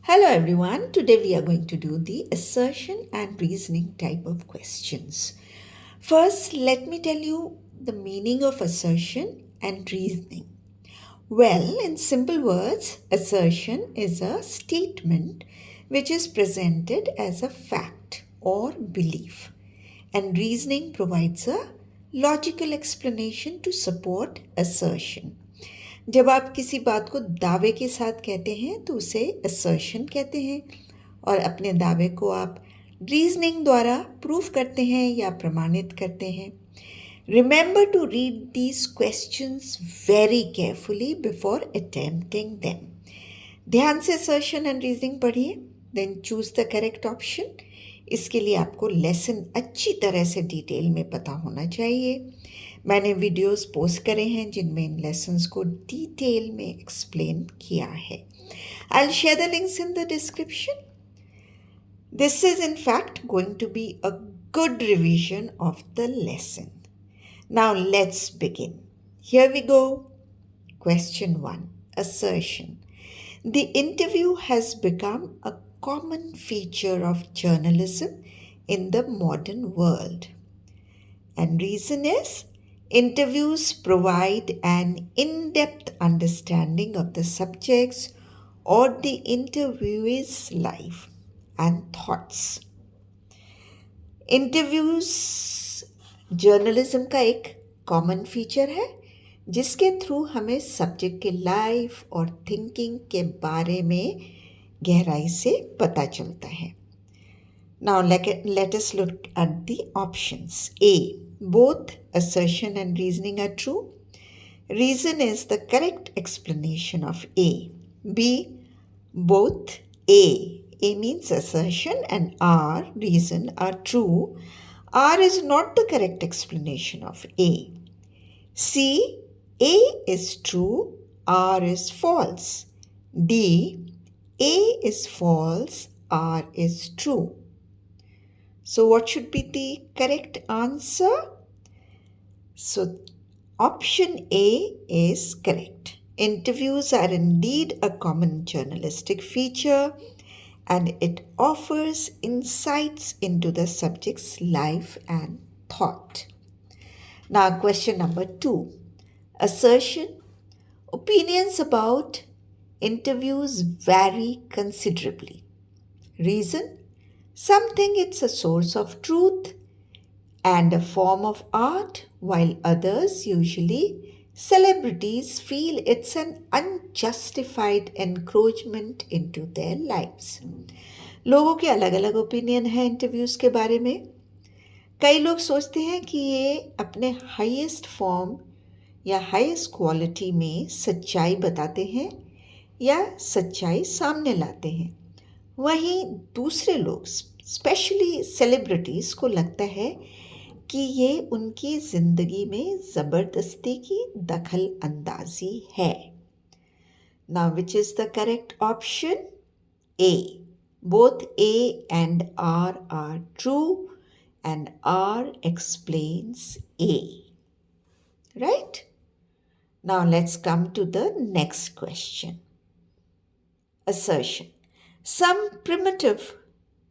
Hello everyone. Today we are going to do the assertion and reasoning type of questions. First, let me tell you the meaning of assertion and reasoning. Well, in simple words, assertion is a statement which is presented as a fact or belief, and reasoning provides a logical explanation to support assertion. जब आप किसी बात को दावे के साथ कहते हैं तो उसे असर्शन कहते हैं और अपने दावे को आप रीजनिंग द्वारा प्रूफ करते हैं या प्रमाणित करते हैं. Remember to read these questions very carefully before attempting them. ध्यान से assertion and reasoning पढ़िए, then choose the correct option. इसके लिए आपको लेसन अच्छी तरह से डिटेल में पता होना चाहिए. मैंने वीडियोस पोस्ट करे हैं जिनमें इन लेसन्स को डिटेल में एक्सप्लेन किया है. I'll share the links in the description. This is in fact going to be a good revision of the lesson. Now let's begin. Here we go. Question 1. Assertion. The interview has become a common feature of journalism in the modern world. And reason is, interviews provide an in-depth understanding of the subjects or the interviewee's life and thoughts. Interviews journalism का एक common feature है जिसके through हमें subject के life और thinking के बारे में गहराई से पता चलता है. Now let us look at the options. A. Both assertion and reasoning are true. Reason is the correct explanation of A. B. Both A. A means assertion and R, reason, are true. R is not the correct explanation of A. C. A is true, R is false. D. A is false, R is true. So what should be the correct answer? So option A is correct. Interviews are indeed a common journalistic feature and it offers insights into the subject's life and thought. Now question number 2. Assertion. Opinions about interviews vary considerably. Reason. Some think it's a source of truth and a form of art, while others, usually celebrities, feel it's an unjustified encroachment into their lives. लोगों के अलग अलग opinion है interviews के बारे में. कई लोग सोचते हैं कि ये अपने हाईएस्ट फॉर्म या हाईएस्ट क्वालिटी में सच्चाई बताते हैं या सच्चाई सामने लाते हैं. वहीं दूसरे लोग स्पेशली सेलिब्रिटीज़ को लगता है कि ये उनकी ज़िंदगी में ज़बरदस्ती की दखल अंदाजी है. Now which is the correct option? A. Both A and R are true and R explains A. Right? Now let's come to the next question. Assertion. Some primitive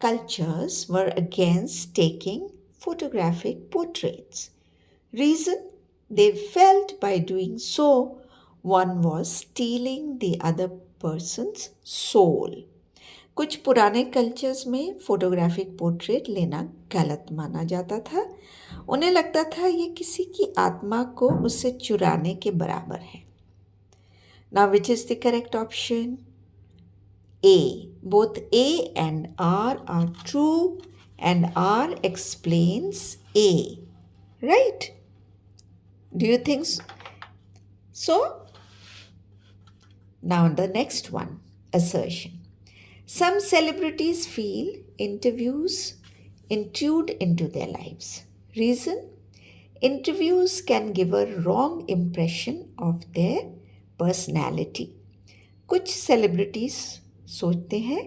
cultures were against taking photographic portraits. Reason? They felt by doing so, one was stealing the other person's soul. कुछ पुराने cultures में photographic portrait लेना गलत माना जाता था. उन्हें लगता था ये किसी की आत्मा को उससे चुराने के बराबर है. Now which is the correct option? A. Both A and R are true and R explains A. Right? Do you think so? Now the next one, assertion. Some celebrities feel interviews intrude into their lives. Reason? Interviews can give a wrong impression of their personality. कुछ celebrities सोचते हैं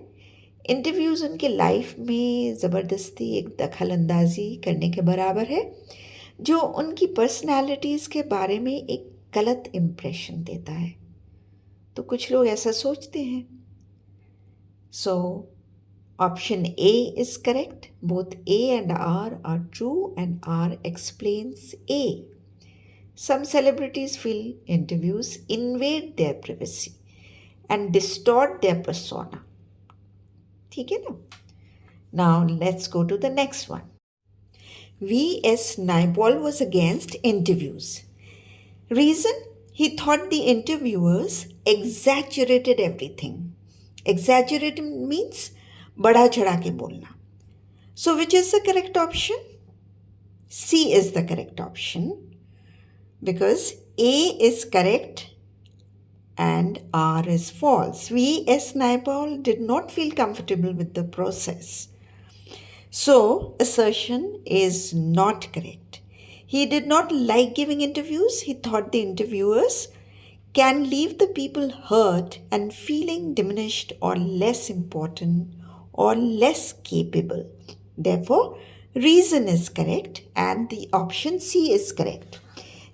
interviews उनके life में ज़बरदस्ती एक दखल अंदाजी करने के बराबर है जो उनकी पर्सनालिटीज़ के बारे में एक गलत इम्प्रेशन देता है. तो कुछ लोग ऐसा सोचते हैं. So option A is correct. Both A and R are true, and R explains A. Some celebrities feel interviews invade their privacy and distort their persona. ठीक है ना? Now let's go to the next one. V.S. Naipaul was against interviews. Reason? He thought the interviewers exaggerated everything. Exaggerated means बढ़ा चढ़ा के बोलना. So which is the correct option? C is the correct option because A is correct and R is false. V.S. Naipaul did not feel comfortable with the process. So assertion is not correct. He did not like giving interviews. He thought the interviewers can leave the people hurt and feeling diminished or less important or less capable. Therefore, reason is correct and the option C is correct.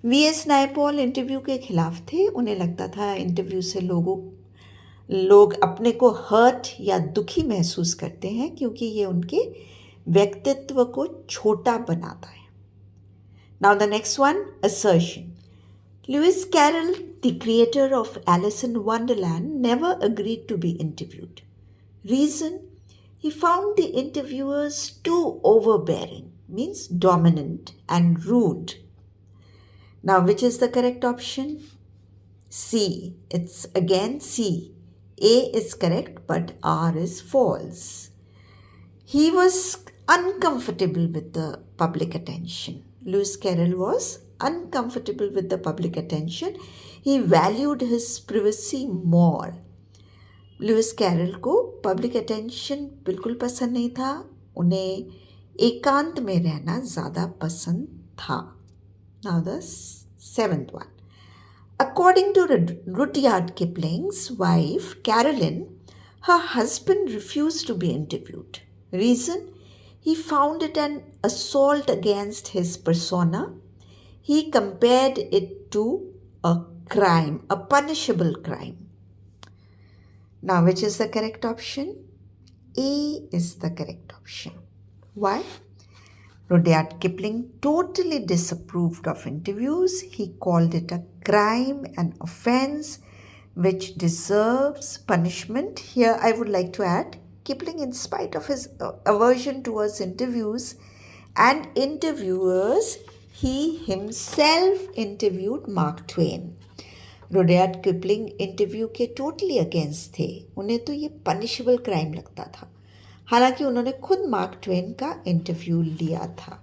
V.S. Naipaul interview के खिलाफ थे. उन्हें लगता था interview से लोग अपने को हर्ट या दुखी महसूस करते हैं क्योंकि ये उनके व्यक्तित्व को छोटा बनाता है. Now the next one, assertion. Lewis Carroll, the creator of Alice in Wonderland, never agreed to be interviewed. Reason? He found the interviewers too overbearing, means dominant and rude. Now which is the correct option? C. It's again C. A is correct but R is false. He was uncomfortable with the public attention. Lewis Carroll was uncomfortable with the public attention. He valued his privacy more. Lewis Carroll को public attention बिल्कुल पसंद नहीं था. उन्हें एकांत में रहना ज़्यादा पसंद था. Now the seventh one. According to Rudyard Kipling's wife, Carolyn, her husband refused to be interviewed. Reason? He found it an assault against his persona. He compared it to a crime, a punishable crime. Now, which is the correct option? A is the correct option. Why? Rudyard Kipling totally disapproved of interviews. He called it a crime, an offense which deserves punishment. Here, I would like to add, Kipling, in spite of his aversion towards interviews and interviewers, he himself interviewed Mark Twain. Rudyard Kipling interview के totally against थे. उन्हें तो ये punishable crime लगता था, हालांकि उन्होंने खुद मार्क ट्वेन का इंटरव्यू लिया था.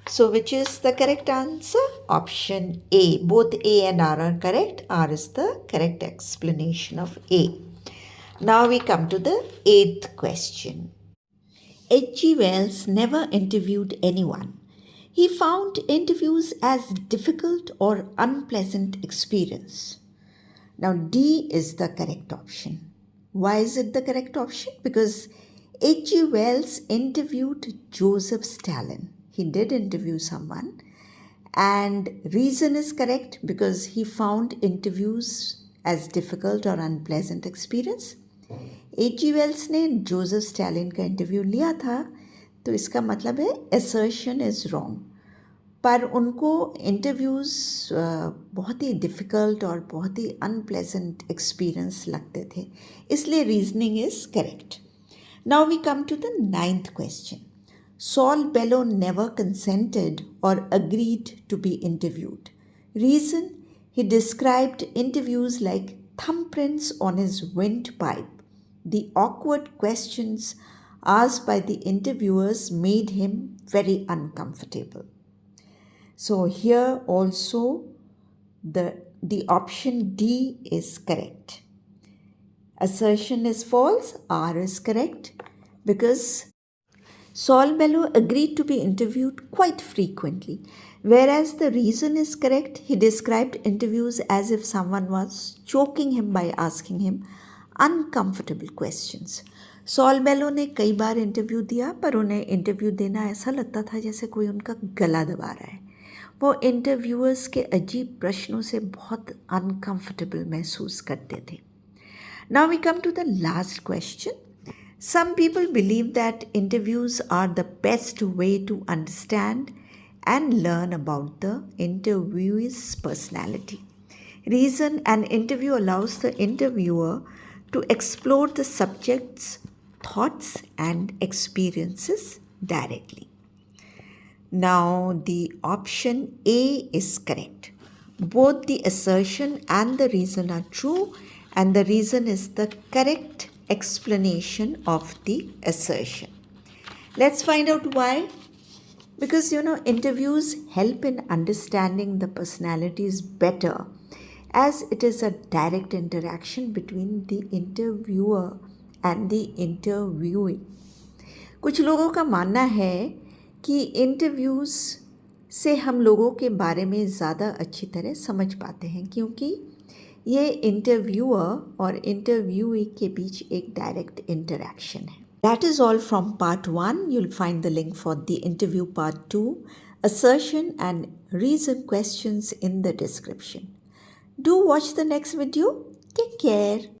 So which is the correct answer? Option A. Both A and R are correct. R is the correct explanation of A. Now we come to the 8th question. H.G. Wells never interviewed anyone. He found interviews as difficult or unpleasant experience. Now D is the correct option. Why is it the correct option? Because H.G. Wells interviewed Joseph Stalin. He did interview someone, and reason is correct because he found interviews as difficult or unpleasant experience. H.G. Wells ने Joseph Stalin का interview लिया था, तो इसका मतलब है assertion is wrong. पर उनको इंटरव्यूज़ बहुत ही डिफ़िकल्ट और बहुत ही अनप्लेजेंट एक्सपीरियंस लगते थे, इसलिए reasoning is correct. Now we come to the 9th question. Saul Bellow never consented or agreed to be interviewed. Reason? He described interviews like thumbprints on his windpipe. The awkward questions asked by the interviewers made him very uncomfortable. So here also the option D is correct. Assertion is false. R is correct because Saul Bellow agreed to be interviewed quite frequently. Whereas the reason is correct, he described interviews as if someone was choking him by asking him uncomfortable questions. Saul Bellow ने कई बार interview दिया, पर उन्हें interview देना ऐसा लगता था जैसे कोई उनका गला दबा रहा है. वो इंटरव्यूअर्स के अजीब प्रश्नों से बहुत अनकंफर्टेबल महसूस करते थे. Now we come to the last question. Some people believe that interviews are the best way to understand and learn about the interviewee's personality. Reason: an interview allows the interviewer to explore the subject's thoughts and experiences directly. Now, the option A is correct. Both the assertion and the reason are true, and the reason is the correct explanation of the assertion. Let's find out why. Because interviews help in understanding the personalities better, as it is a direct interaction between the interviewer and the interviewee. कुछ लोगों का मानना है कि interviews से हम लोगों के बारे में ज़्यादा अच्छी तरह समझ पाते हैं, क्योंकि ये इंटरव्यूअर और इंटरव्यूई के बीच एक डायरेक्ट इंटरेक्शन है. That is all from part 1. You'll find the link for the interview part 2, assertion and reason questions in the description. Do watch the next video. Take care.